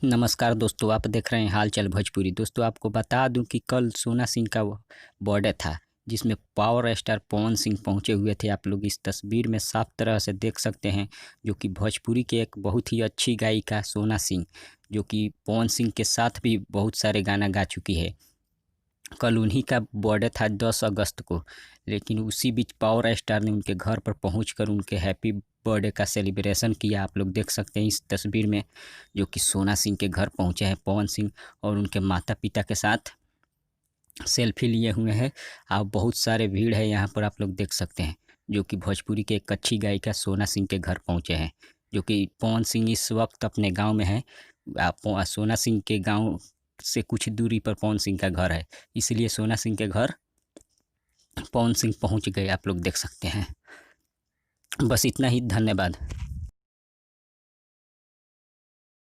नमस्कार दोस्तों, आप देख रहे हैं हाल चाल भोजपुरी। दोस्तों, आपको बता दूं कि कल सोना सिंह का वो बर्थडे था, जिसमें पावर स्टार पवन सिंह पहुंचे हुए थे। आप लोग इस तस्वीर में साफ तरह से देख सकते हैं, जो कि भोजपुरी के एक बहुत ही अच्छी गायिका सोना सिंह, जो कि पवन सिंह के साथ भी बहुत सारे गाना गा चुकी है। कल उन्हीं का बर्थडे था 10 अगस्त को, लेकिन उसी बीच पावर स्टार ने उनके घर पर पहुंचकर उनके हैप्पी बर्थडे का सेलिब्रेशन किया। आप लोग देख सकते हैं इस तस्वीर में, जो कि सोना सिंह के घर पहुंचे हैं पवन सिंह और उनके माता पिता के साथ सेल्फी लिए हुए हैं। आप बहुत सारे भीड़ है यहाँ पर, आप लोग देख सकते हैं, जो कि भोजपुरी के एक अच्छी गायिका सोना सिंह के घर पहुंचे हैं। जो कि पवन सिंह इस वक्त अपने गांव में है। सोना सिंह के गांव से कुछ दूरी पर पवन सिंह का घर है, इसलिए सोना सिंह के घर पवन सिंह पहुंच गए। आप लोग देख सकते हैं। बस इतना ही, धन्यवाद।